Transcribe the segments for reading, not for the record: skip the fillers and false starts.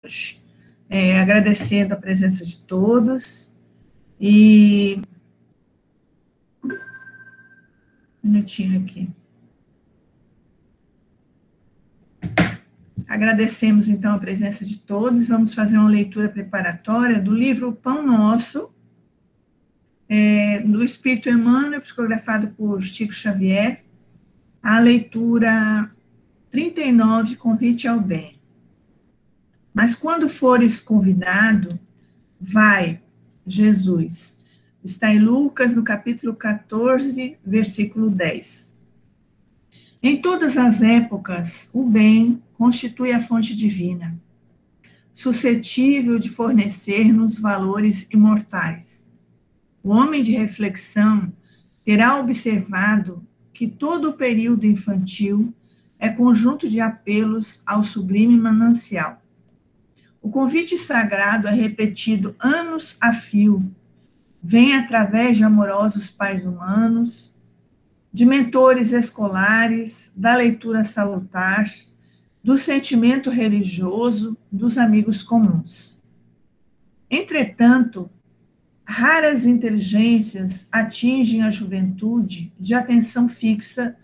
hoje. Agradecendo a presença de todos e... Um minutinho aqui. Agradecemos, então, a presença de todos. Vamos fazer uma leitura preparatória do livro Pão Nosso, do Espírito Emmanuel, psicografado por Chico Xavier, a leitura 39, Convite ao Bem. Mas quando fores convidado, vai, Jesus. Está em Lucas, no capítulo 14, versículo 10. Em todas as épocas, o bem constitui a fonte divina, suscetível de fornecer-nos valores imortais. O homem de reflexão terá observado que todo o período infantil é conjunto de apelos ao sublime manancial. O convite sagrado é repetido anos a fio, vem através de amorosos pais humanos, de mentores escolares, da leitura salutar, do sentimento religioso, dos amigos comuns. Entretanto, raras inteligências atingem a juventude de atenção fixa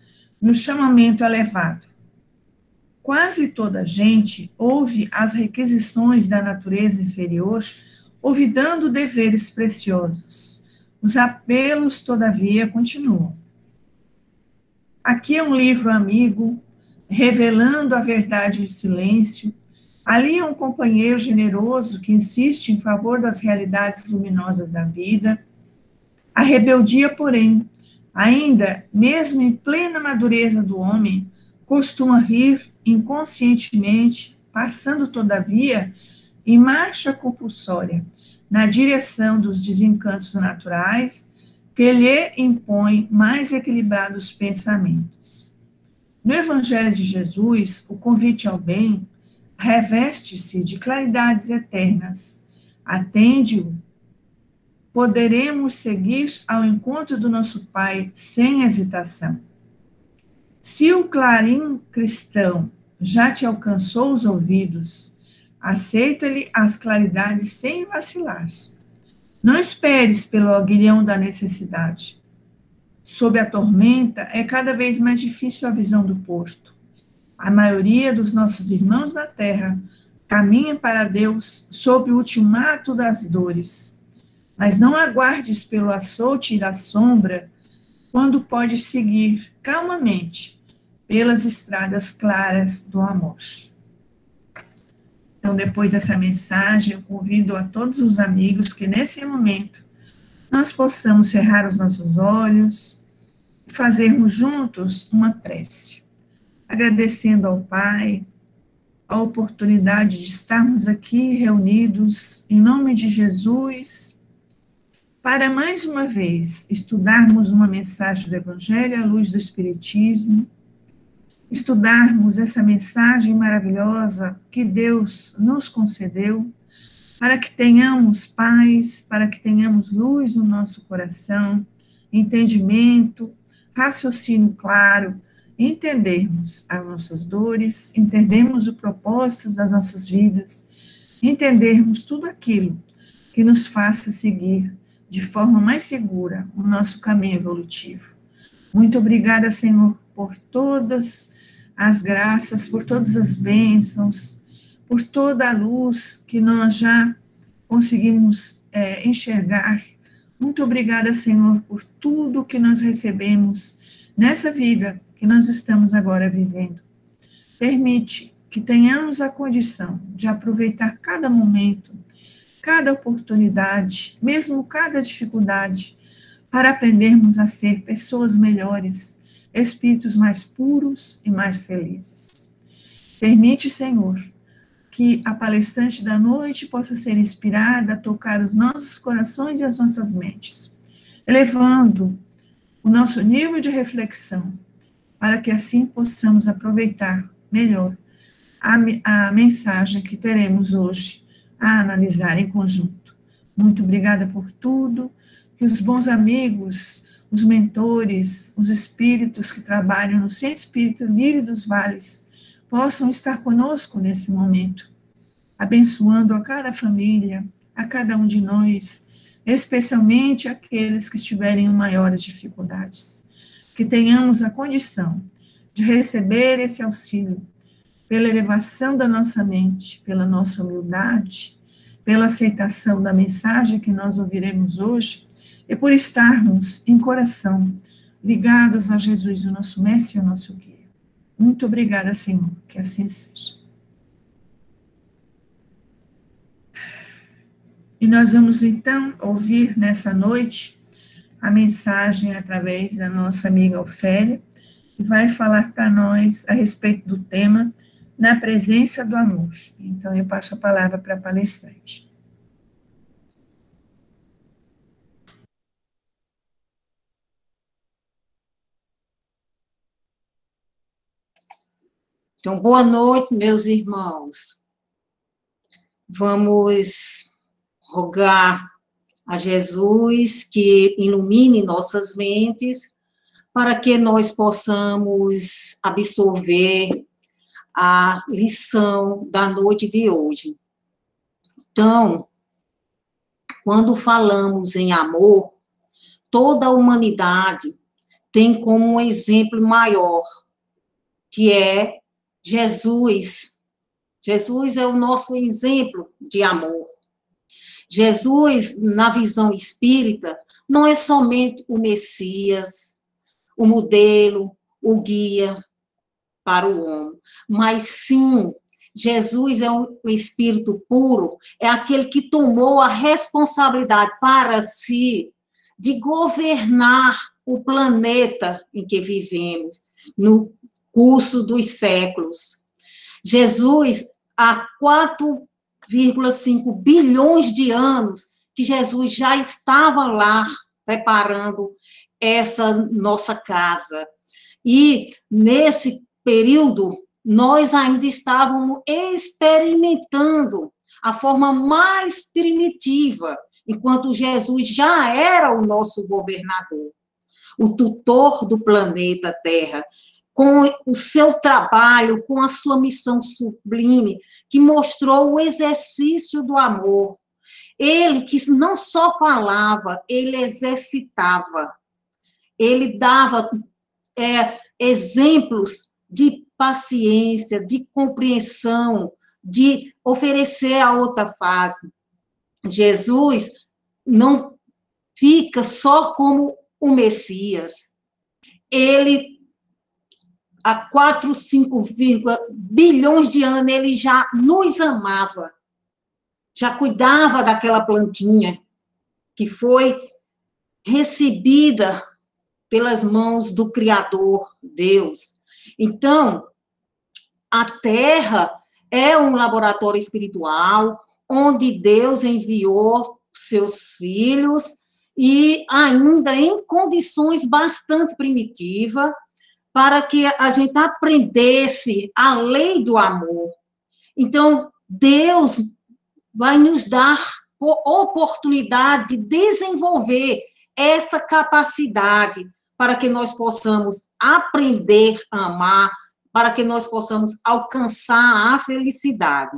no chamamento elevado. Quase toda a gente ouve as requisições da natureza inferior, olvidando deveres preciosos. Os apelos, todavia, continuam. Aqui é um livro amigo, revelando a verdade em silêncio. Ali é um companheiro generoso que insiste em favor das realidades luminosas da vida. A rebeldia, porém, ainda, mesmo em plena madureza do homem, costuma rir inconscientemente, passando, todavia, em marcha compulsória, na direção dos desencantos naturais, que lhe impõem mais equilibrados pensamentos. No Evangelho de Jesus, o convite ao bem reveste-se de claridades eternas. Atende-o, poderemos seguir ao encontro do nosso Pai sem hesitação. Se o clarim cristão já te alcançou os ouvidos, aceita-lhe as claridades sem vacilar. Não esperes pelo aguilhão da necessidade. Sob a tormenta, é cada vez mais difícil a visão do posto. A maioria dos nossos irmãos na terra caminha para Deus sob o ultimato das dores. Mas não aguardes pelo açoite da sombra, quando podes seguir calmamente pelas estradas claras do amor. Então, depois dessa mensagem, eu convido a todos os amigos que, nesse momento, nós possamos cerrar os nossos olhos e fazermos juntos uma prece, agradecendo ao Pai a oportunidade de estarmos aqui reunidos em nome de Jesus, para mais uma vez estudarmos uma mensagem do Evangelho à luz do Espiritismo, estudarmos essa mensagem maravilhosa que Deus nos concedeu, para que tenhamos paz, para que tenhamos luz no nosso coração, entendimento, raciocínio claro, entendermos as nossas dores, entendermos o propósito das nossas vidas, entendermos tudo aquilo que nos faça seguir de forma mais segura o nosso caminho evolutivo. Muito obrigada, Senhor, por todas as graças, por todas as bênçãos, por toda a luz que nós já conseguimos enxergar. Muito obrigada, Senhor, por tudo que nós recebemos nessa vida que nós estamos agora vivendo. Permite que tenhamos a condição de aproveitar cada momento, cada oportunidade, mesmo cada dificuldade, para aprendermos a ser pessoas melhores, espíritos mais puros e mais felizes. Permite, Senhor, que a palestrante da noite possa ser inspirada a tocar os nossos corações e as nossas mentes, elevando o nosso nível de reflexão, para que assim possamos aproveitar melhor a mensagem que teremos hoje a analisar em conjunto. Muito obrigada por tudo, que os bons amigos, os mentores, os espíritos que trabalham no Centro Espírita Lírio dos Vales possam estar conosco nesse momento, abençoando a cada família, a cada um de nós, especialmente aqueles que estiverem em maiores dificuldades. Que tenhamos a condição de receber esse auxílio pela elevação da nossa mente, pela nossa humildade, pela aceitação da mensagem que nós ouviremos hoje, e por estarmos em coração ligados a Jesus, o nosso mestre e o nosso guia. Muito obrigada, Senhor, que assim seja. E nós vamos, então, ouvir nessa noite a mensagem através da nossa amiga Ofélia, que vai falar para nós a respeito do tema Na Presença do Amor. Então, eu passo a palavra para a palestrante. Então, boa noite, meus irmãos. Vamos rogar a Jesus que ilumine nossas mentes para que nós possamos absorver a lição da noite de hoje. Então, quando falamos em amor, toda a humanidade tem como um exemplo maior, que é Jesus. Jesus é o nosso exemplo de amor. Jesus, na visão espírita, não é somente o Messias, o modelo, o guia para o homem, mas sim, Jesus é o Espírito puro, é aquele que tomou a responsabilidade para si de governar o planeta em que vivemos, no curso dos séculos. Jesus, há 4,5 bilhões de anos, que Jesus já estava lá preparando essa nossa casa. E nesse período, nós ainda estávamos experimentando a forma mais primitiva, enquanto Jesus já era o nosso governador, o tutor do planeta Terra, com o seu trabalho, com a sua missão sublime, que mostrou o exercício do amor. Ele que não só falava, ele exercitava. Ele dava exemplos de paciência, de compreensão, de oferecer a outra face. Jesus não fica só como o Messias. Ele, há 4, 5 bilhões de anos, ele já nos amava, já cuidava daquela plantinha que foi recebida pelas mãos do Criador, Deus. Então, a Terra é um laboratório espiritual, onde Deus enviou seus filhos, e ainda em condições bastante primitivas, para que a gente aprendesse a lei do amor. Então, Deus vai nos dar oportunidade de desenvolver essa capacidade para que nós possamos aprender a amar, para que nós possamos alcançar a felicidade.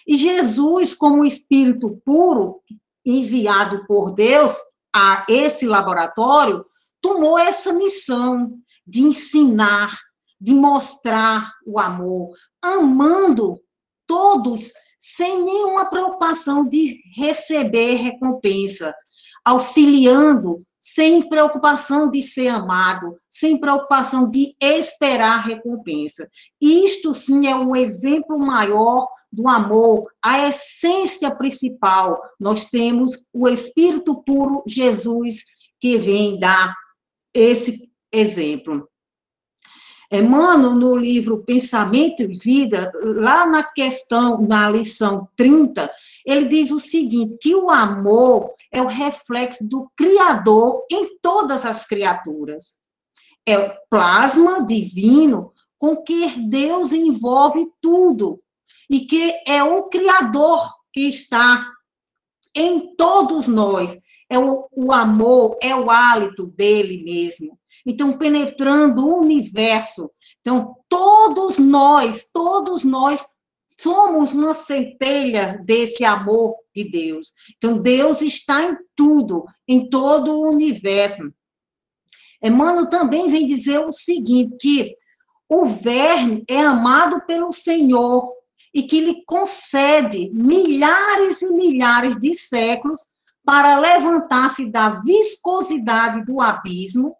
E Jesus, como Espírito puro, enviado por Deus a esse laboratório, tomou essa missão de ensinar, de mostrar o amor, amando todos, sem nenhuma preocupação de receber recompensa, auxiliando, sem preocupação de ser amado, sem preocupação de esperar recompensa. Isto, sim, é um exemplo maior do amor, a essência principal. Nós temos o Espírito puro, Jesus, que vem dar esse exemplo. Emmanuel, no livro Pensamento e Vida, lá na lição 30, ele diz o seguinte, que o amor é o reflexo do Criador em todas as criaturas. É o plasma divino com que Deus envolve tudo, e que é o Criador que está em todos nós. É o amor, é o hálito dele mesmo. Então, penetrando o universo. Então, todos nós somos uma centelha desse amor de Deus. Então, Deus está em tudo, em todo o universo. Emmanuel também vem dizer o seguinte, que o verme é amado pelo Senhor e que lhe concede milhares e milhares de séculos para levantar-se da viscosidade do abismo,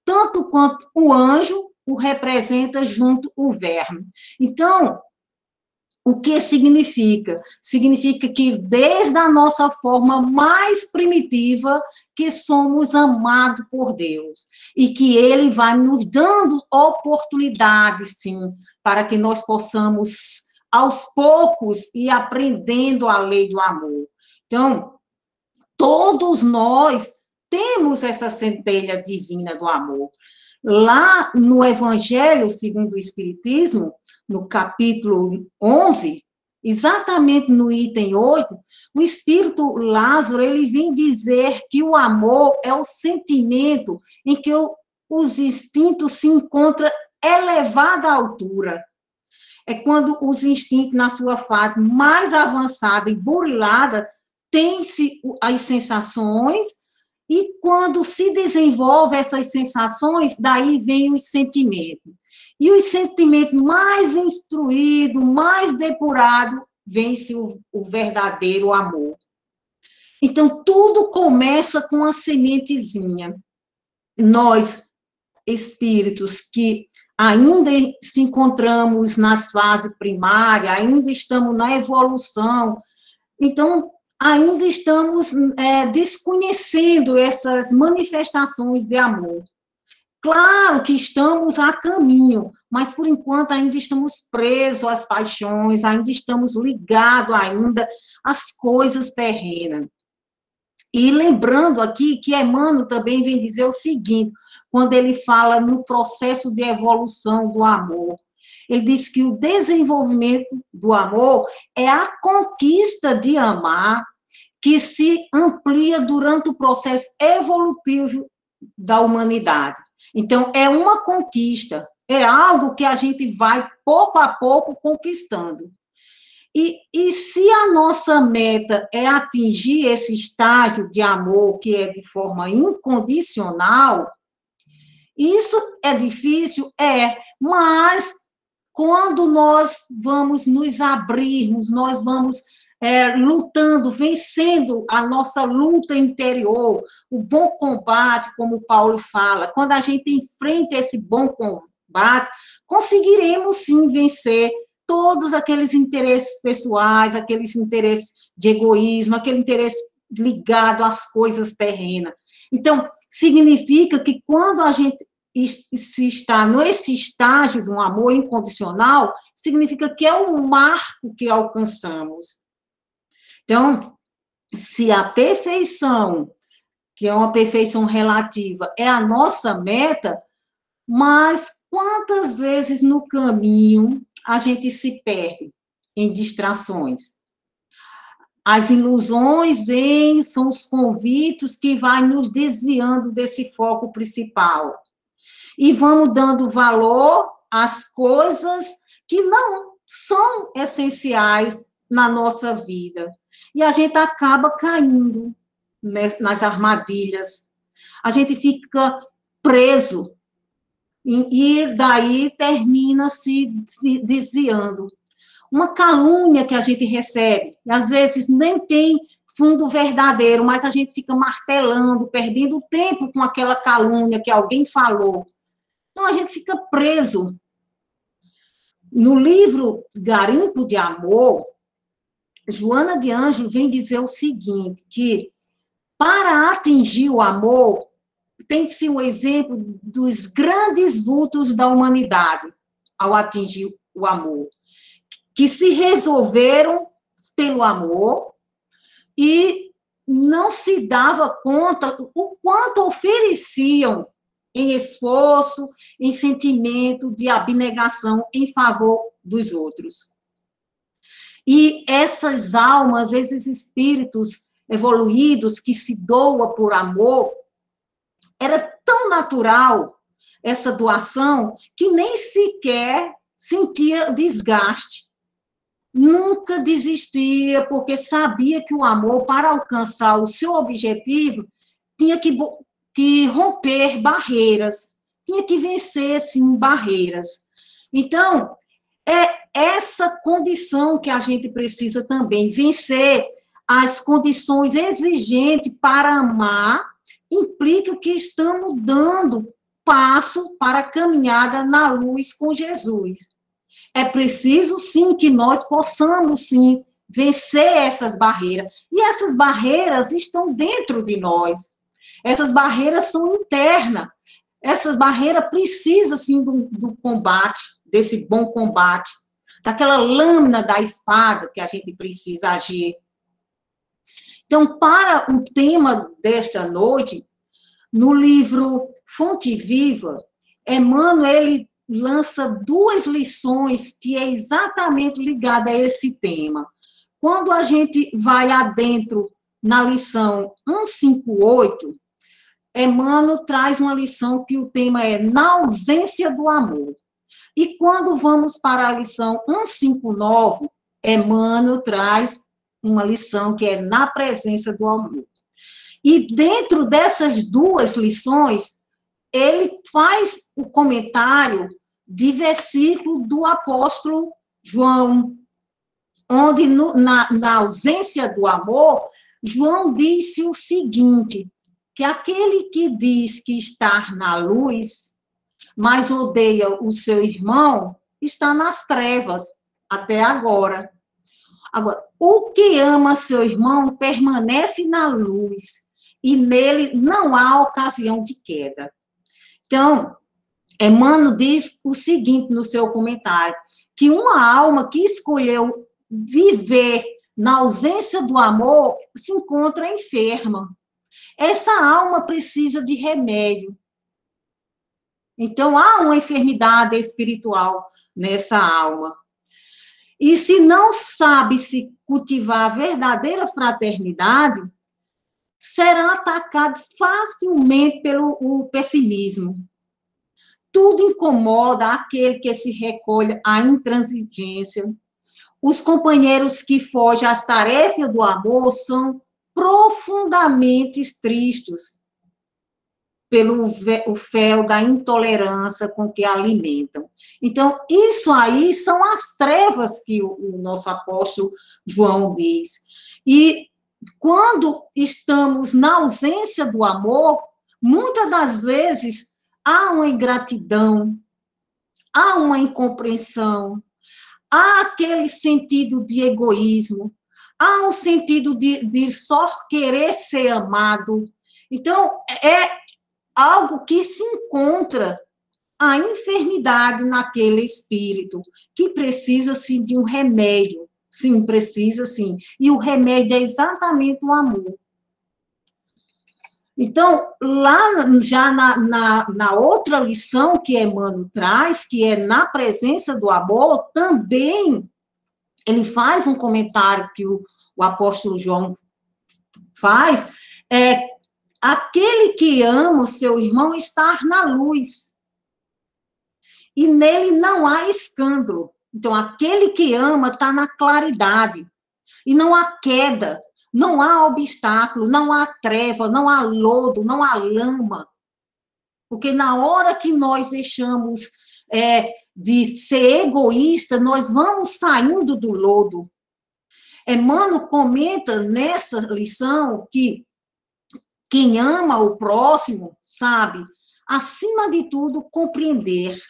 tanto quanto o anjo o representa junto o verme. Então, o que significa? Significa que desde a nossa forma mais primitiva, que somos amados por Deus. E que Ele vai nos dando oportunidades, sim, para que nós possamos, aos poucos, ir aprendendo a lei do amor. Então, todos nós temos essa centelha divina do amor. Lá no Evangelho segundo o Espiritismo, no capítulo 11, exatamente no item 8, o Espírito Lázaro, ele vem dizer que o amor é o sentimento em que os instintos se encontram elevada altura. É quando os instintos, na sua fase mais avançada e burilada, têm-se as sensações, e quando se desenvolvem essas sensações, daí vem os sentimentos. E os sentimentos mais instruídos, mais depurados, vence o verdadeiro amor. Então, tudo começa com a sementezinha. Nós, espíritos que ainda se encontramos nas fases primárias, ainda estamos na evolução, então, ainda estamos desconhecendo essas manifestações de amor. Claro que estamos a caminho, mas por enquanto ainda estamos presos às paixões, ainda estamos ligados ainda às coisas terrenas. E lembrando aqui que Emmanuel também vem dizer o seguinte, quando ele fala no processo de evolução do amor. Ele diz que o desenvolvimento do amor é a conquista de amar que se amplia durante o processo evolutivo da humanidade. Então, é uma conquista, é algo que a gente vai, pouco a pouco, conquistando. E se a nossa meta é atingir esse estágio de amor que é de forma incondicional, isso é difícil? Mas quando nós vamos nos abrirmos, nós vamos lutando, vencendo a nossa luta interior, o bom combate, como Paulo fala, quando a gente enfrenta esse bom combate, conseguiremos sim vencer todos aqueles interesses pessoais, aqueles interesses de egoísmo, aquele interesse ligado às coisas terrenas. Então, significa que quando a gente se está nesse estágio de um amor incondicional, significa que é um marco que alcançamos. Então, se a perfeição, que é uma perfeição relativa, é a nossa meta, mas quantas vezes no caminho a gente se perde em distrações? As ilusões vêm, são os convites que vai nos desviando desse foco principal. E vamos dando valor às coisas que não são essenciais na nossa vida. E a gente acaba caindo nas armadilhas. A gente fica preso e daí termina se desviando. Uma calúnia que a gente recebe, e às vezes nem tem fundo verdadeiro, mas a gente fica martelando, perdendo tempo com aquela calúnia que alguém falou. Então, a gente fica preso. No livro Garimpo de Amor, Joana de Ângelo vem dizer o seguinte, que para atingir o amor, tem que ser um exemplo dos grandes vultos da humanidade ao atingir o amor, que se resolveram pelo amor e não se dava conta o quanto ofereciam em esforço, em sentimento de abnegação em favor dos outros. E essas almas, esses espíritos evoluídos que se doam por amor, era tão natural essa doação que nem sequer sentia desgaste. nunca desistia, porque sabia que o amor, para alcançar o seu objetivo, tinha que romper barreiras, tinha que vencer, sim, barreiras. Então, é essa condição que a gente precisa também vencer, as condições exigentes para amar, implica que estamos dando passo para a caminhada na luz com Jesus. É preciso, sim, que nós possamos, sim, vencer essas barreiras. E essas barreiras estão dentro de nós. Essas barreiras são internas. Essas barreiras precisam, sim, do combate, desse bom combate, daquela lâmina da espada que a gente precisa agir. Então, para o tema desta noite, no livro Fonte Viva, Emmanuel, ele lança 2 lições que é exatamente ligada a esse tema. Quando a gente vai adentro na lição 158, Emmanuel traz uma lição que o tema é na ausência do amor. E quando vamos para a lição 159, Emmanuel traz uma lição que é na presença do amor. E dentro dessas 2 lições, ele faz o comentário de versículo do apóstolo João, onde na ausência do amor, João disse o seguinte, que aquele que diz que está na luz, mas odeia o seu irmão, está nas trevas, até agora. Agora, o que ama seu irmão permanece na luz, e nele não há ocasião de queda. Então, Emmanuel diz o seguinte no seu comentário, que uma alma que escolheu viver na ausência do amor se encontra enferma. Essa alma precisa de remédio. Então, há uma enfermidade espiritual nessa alma. E se não sabe se cultivar a verdadeira fraternidade, será atacado facilmente pelo pessimismo. Tudo incomoda aquele que se recolhe à intransigência. Os companheiros que fogem às tarefas do amor são profundamente tristes pelo o fel da intolerância com que alimentam. Então, isso aí são as trevas que o nosso apóstolo João diz. E quando estamos na ausência do amor, muitas das vezes há uma ingratidão, há uma incompreensão, há aquele sentido de egoísmo, há um sentido de só querer ser amado. Então, é algo que se encontra a enfermidade naquele espírito, que precisa, sim, de um remédio. Sim, precisa, sim. E o remédio é exatamente o amor. Então, lá já na outra lição que Emmanuel traz, que é na presença do amor, também ele faz um comentário que o apóstolo João faz, aquele que ama o seu irmão está na luz, e nele não há escândalo. Então, aquele que ama está na claridade, e não há queda, não há obstáculo, não há treva, não há lodo, não há lama. Porque na hora que nós deixamos de ser egoísta, nós vamos saindo do lodo. Emmanuel comenta nessa lição que quem ama o próximo sabe, acima de tudo, compreender.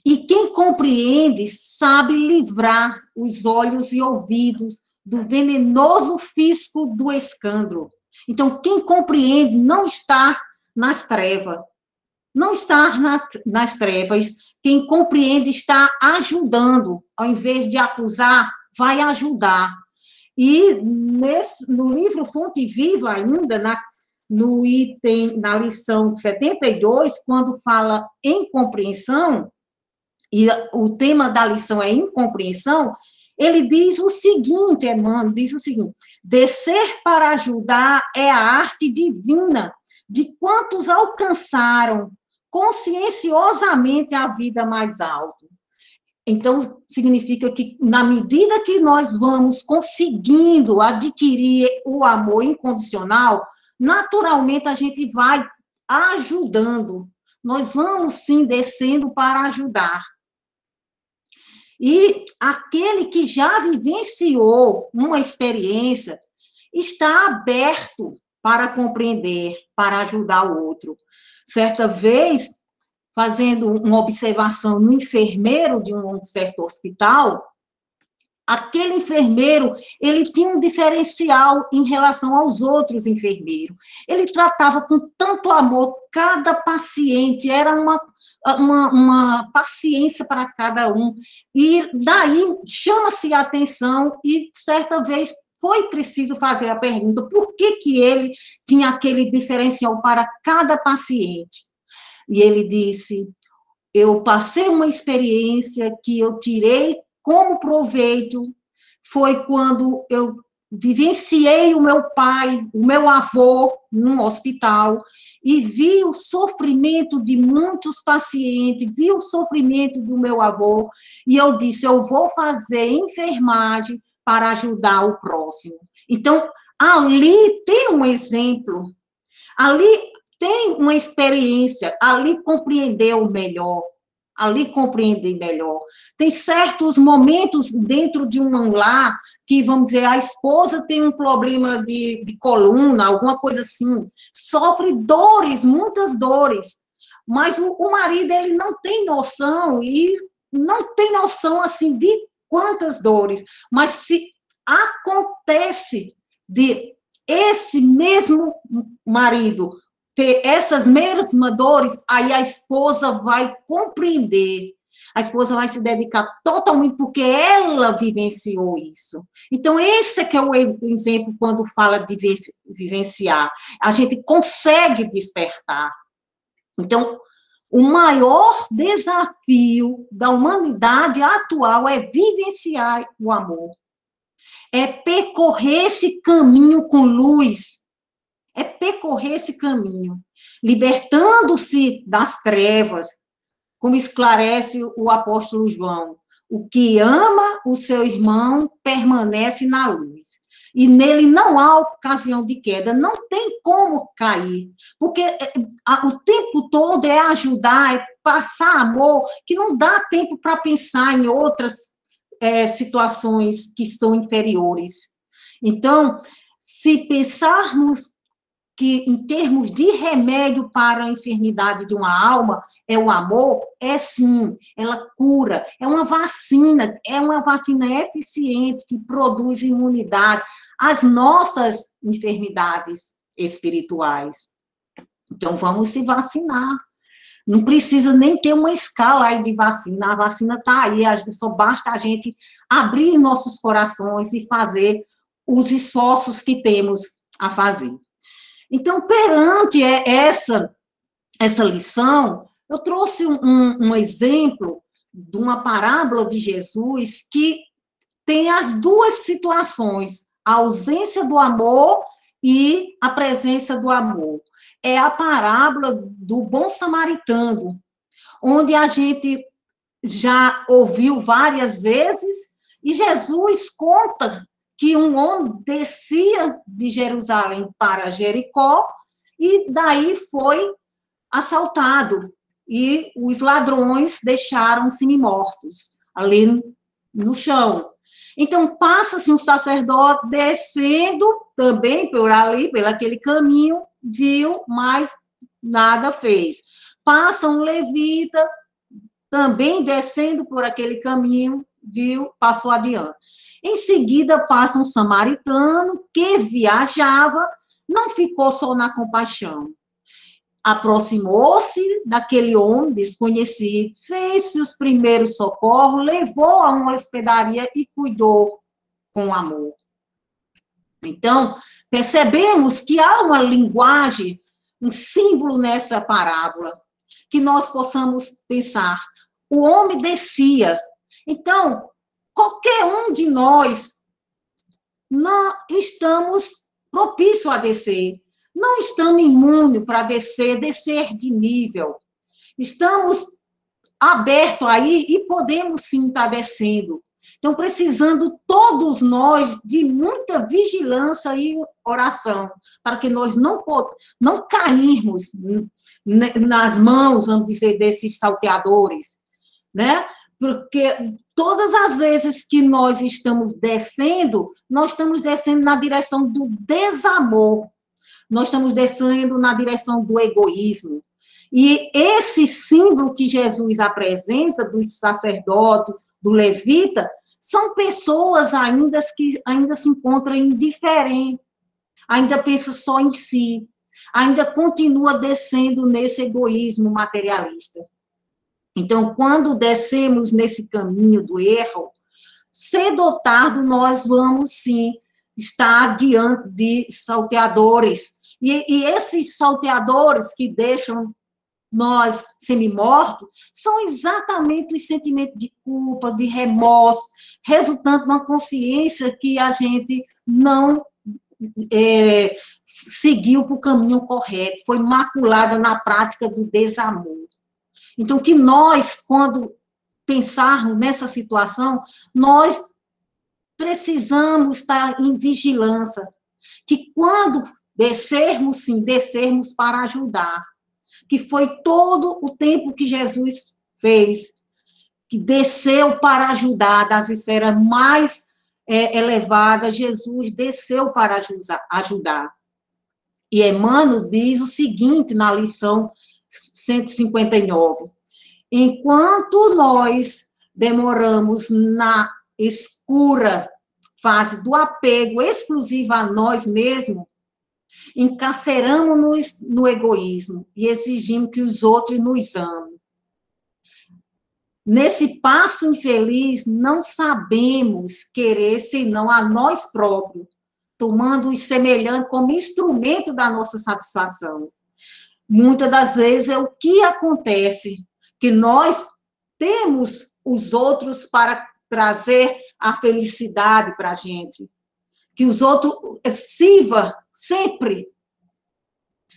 E quem compreende sabe livrar os olhos e ouvidos do venenoso fisco do escândalo. Então, quem compreende não está nas trevas. Não está nas trevas. Quem compreende está ajudando. Ao invés de acusar, vai ajudar. E no livro Fonte Viva, ainda, no item, na lição 72, quando fala em compreensão, e o tema da lição é incompreensão, ele diz o seguinte, Emmanuel, diz o seguinte, descer para ajudar é a arte divina de quantos alcançaram conscienciosamente a vida mais alta. Então, significa que, na medida que nós vamos conseguindo adquirir o amor incondicional, naturalmente a gente vai ajudando. Nós vamos, sim, descendo para ajudar. E aquele que já vivenciou uma experiência está aberto para compreender, para ajudar o outro. Certa vez, fazendo uma observação no enfermeiro de um certo hospital, aquele enfermeiro, ele tinha um diferencial em relação aos outros enfermeiros. Ele tratava com tanto amor cada paciente, era uma paciência para cada um. E daí chama-se a atenção e, certa vez, foi preciso fazer a pergunta por que ele tinha aquele diferencial para cada paciente. E ele disse, eu passei uma experiência que eu tirei como proveito, foi quando eu vivenciei o meu pai, o meu avô, num hospital, e vi o sofrimento de muitos pacientes, vi o sofrimento do meu avô, e eu disse, eu vou fazer enfermagem para ajudar o próximo. Então, ali tem um exemplo, ali tem uma experiência, ali compreendeu melhor, ali compreender melhor. Tem certos momentos dentro de um lar que, vamos dizer, a esposa tem um problema de coluna, alguma coisa assim, sofre dores, muitas dores, mas o marido, ele não tem noção, e não tem noção, assim, de quantas dores, mas se acontece de esse mesmo marido ter essas mesmas dores, aí a esposa vai compreender, a esposa vai se dedicar totalmente porque ela vivenciou isso. Então, esse é que é o exemplo quando fala de vivenciar. A gente consegue despertar. Então, o maior desafio da humanidade atual é vivenciar o amor. É percorrer esse caminho com luz, é percorrer esse caminho, libertando-se das trevas, como esclarece o apóstolo João. O que ama o seu irmão permanece na luz. E nele não há ocasião de queda, não tem como cair, porque o tempo todo é ajudar, é passar amor, que não dá tempo para pensar em outras situações que são inferiores. Então, se pensarmos que, em termos de remédio para a enfermidade de uma alma, é o amor, é sim, ela cura, é uma vacina eficiente que produz imunidade às nossas enfermidades espirituais. Então, vamos se vacinar. Não precisa nem ter uma escala aí de vacina, a vacina está aí, só basta a gente abrir nossos corações e fazer os esforços que temos a fazer. Então, perante essa lição, eu trouxe um exemplo de uma parábola de Jesus que tem as duas situações, a ausência do amor e a presença do amor. É a parábola do bom samaritano, onde a gente já ouviu várias vezes, e Jesus conta que um homem descia de Jerusalém para Jericó e daí foi assaltado e os ladrões deixaram semi-mortos ali no chão. Então, passa-se um sacerdote descendo também por ali, pelo aquele caminho, viu, mas nada fez. Passa um levita também descendo por aquele caminho, viu, passou adiante. Em seguida, passa um samaritano que viajava, não ficou só na compaixão. Aproximou-se daquele homem desconhecido, fez-se os primeiros socorros, levou a uma hospedaria e cuidou com amor. Então, percebemos que há uma linguagem, um símbolo nessa parábola, que nós possamos pensar. O homem descia. Então, qualquer um de nós não estamos propícios a descer. Não estamos imunes para descer de nível. Estamos aberto aí e podemos sim estar descendo. Então, precisando todos nós de muita vigilância e oração, para que nós não cairmos nas mãos, vamos dizer, desses salteadores, né? Porque todas as vezes que nós estamos descendo na direção do desamor, nós estamos descendo na direção do egoísmo. E esse símbolo que Jesus apresenta, dos sacerdotes, do levita, são pessoas ainda que ainda se encontram indiferentes, ainda pensam só em si, ainda continua descendo nesse egoísmo materialista. Então, quando descemos nesse caminho do erro, cedo ou tarde nós vamos, sim, estar diante de salteadores. E esses salteadores que deixam nós semi-mortos são exatamente os sentimentos de culpa, de remorso, resultando de uma consciência que a gente não seguiu para o caminho correto, foi maculada na prática do desamor. Então, que nós, quando pensarmos nessa situação, nós precisamos estar em vigilância, que quando descermos, sim, descermos para ajudar, que foi todo o tempo que Jesus fez, que desceu para ajudar, das esferas mais elevadas, Jesus desceu para ajudar. E Emmanuel diz o seguinte na lição 159, enquanto nós demoramos na escura fase do apego exclusivo a nós mesmos, encarceramos-nos no egoísmo e exigimos que os outros nos amem. Nesse passo infeliz, não sabemos querer senão a nós próprios, tomando os semelhantes como instrumento da nossa satisfação. Muitas das vezes é o que acontece, que nós temos os outros para trazer a felicidade para a gente, que os outros sirvam sempre,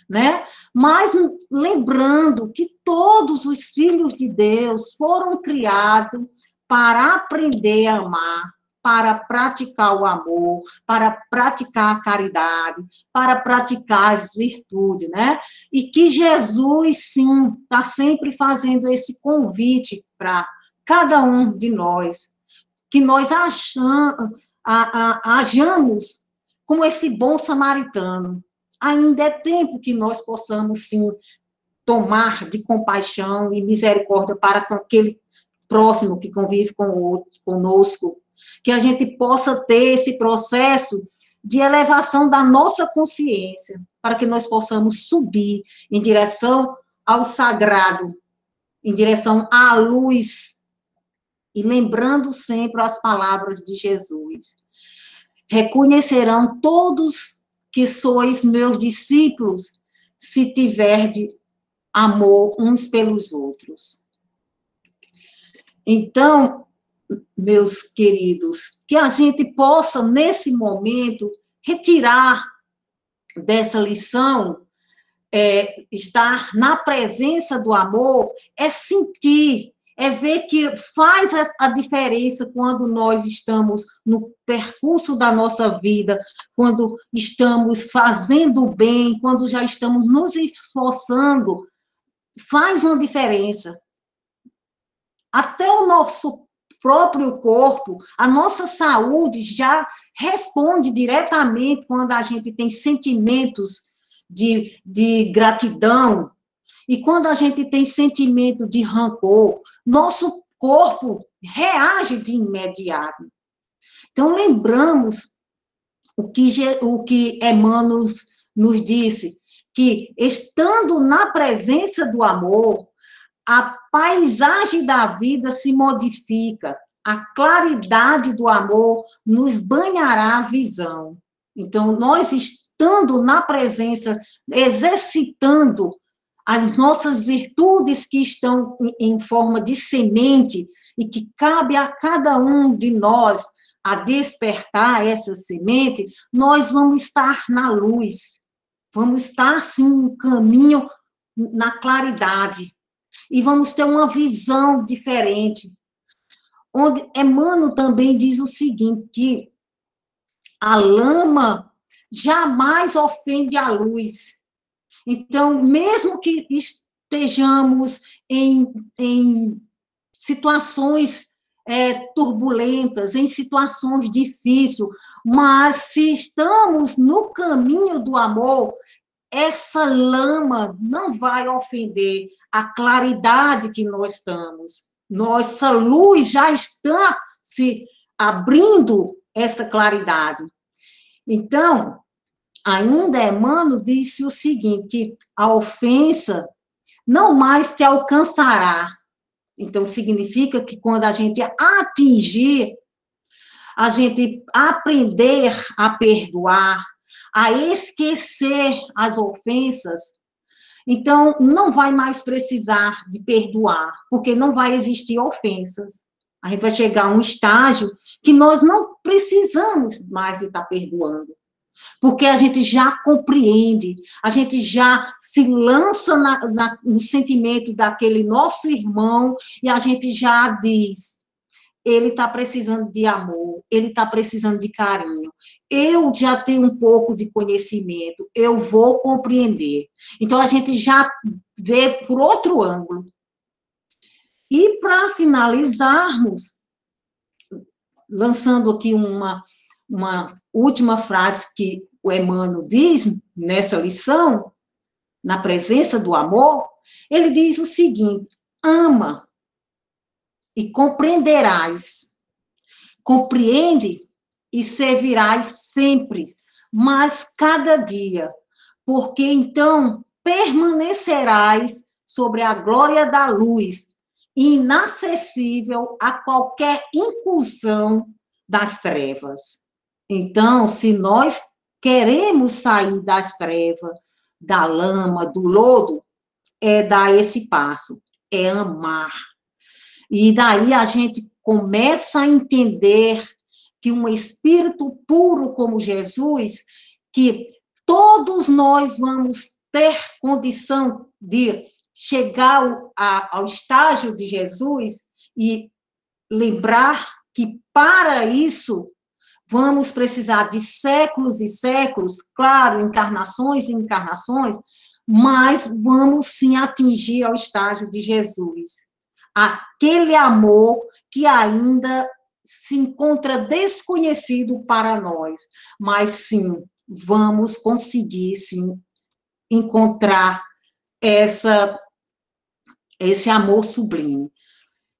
né? Mas lembrando que todos os filhos de Deus foram criados para aprender a amar, para praticar o amor, para praticar a caridade, para praticar as virtudes, né? E que Jesus, sim, está sempre fazendo esse convite para cada um de nós, que nós hajamos como esse bom samaritano. Ainda é tempo que nós possamos, sim, tomar de compaixão e misericórdia para com aquele próximo que convive conosco, que a gente possa ter esse processo de elevação da nossa consciência, para que nós possamos subir em direção ao sagrado, em direção à luz, e lembrando sempre as palavras de Jesus. Reconhecerão todos que sois meus discípulos, se tiverdes amor uns pelos outros. Então, meus queridos, que a gente possa, nesse momento, retirar dessa lição, estar na presença do amor, é sentir, é ver que faz a diferença quando nós estamos no percurso da nossa vida, quando estamos fazendo o bem, quando já estamos nos esforçando, faz uma diferença. Até o nosso próprio corpo, a nossa saúde já responde diretamente quando a gente tem sentimentos de gratidão, e quando a gente tem sentimento de rancor, nosso corpo reage de imediato. Então, lembramos o que Emmanuel nos disse, que estando na presença do amor, a paisagem da vida se modifica, a claridade do amor nos banhará a visão. Então, nós estando na presença, exercitando as nossas virtudes que estão em forma de semente e que cabe a cada um de nós a despertar essa semente, nós vamos estar na luz, vamos estar, sim, no caminho, na claridade. e vamos ter uma visão diferente. Onde Emmanuel também diz o seguinte, que a lama jamais ofende a luz. Então, mesmo que estejamos em situações turbulentas, em situações difíceis, mas se estamos no caminho do amor, essa lama não vai ofender a claridade que nós estamos. Nossa luz já está se abrindo essa claridade. Então, ainda Emmanuel disse o seguinte, que a ofensa não mais te alcançará. Então, significa que quando a gente atingir, a gente aprender a perdoar, a esquecer as ofensas, então não vai mais precisar de perdoar, porque não vai existir ofensas. A gente vai chegar a um estágio que nós não precisamos mais de estar perdoando, porque a gente já compreende, a gente já se lança no sentimento daquele nosso irmão e a gente já diz, ele está precisando de amor, ele está precisando de carinho. Eu já tenho um pouco de conhecimento, eu vou compreender. Então, a gente já vê por outro ângulo. E, para finalizarmos, lançando aqui uma última frase que o Emmanuel diz nessa lição, na presença do amor, ele diz o seguinte, ama e compreenderás. Compreende e servirás sempre, mas cada dia, porque então permanecerás sobre a glória da luz, inacessível a qualquer incursão das trevas. Então, se nós queremos sair das trevas, da lama, do lodo, é dar esse passo, é amar. E daí a gente começa a entender que um espírito puro como Jesus, que todos nós vamos ter condição de chegar ao estágio de Jesus e lembrar que para isso vamos precisar de séculos e séculos, claro, encarnações e encarnações, mas vamos sim atingir ao estágio de Jesus. Aquele amor que ainda se encontra desconhecido para nós, mas sim, vamos conseguir sim encontrar esse amor sublime.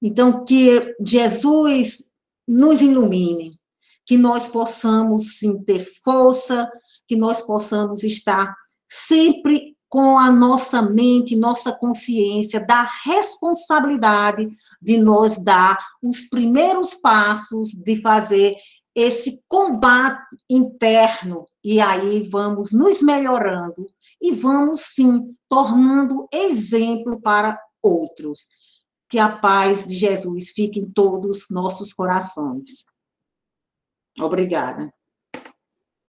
Então, que Jesus nos ilumine, que nós possamos sim ter força, que nós possamos estar sempre com a nossa mente, nossa consciência, da responsabilidade de nos dar os primeiros passos de fazer esse combate interno, e aí vamos nos melhorando e vamos, sim, tornando exemplo para outros. Que a paz de Jesus fique em todos os nossos corações. Obrigada.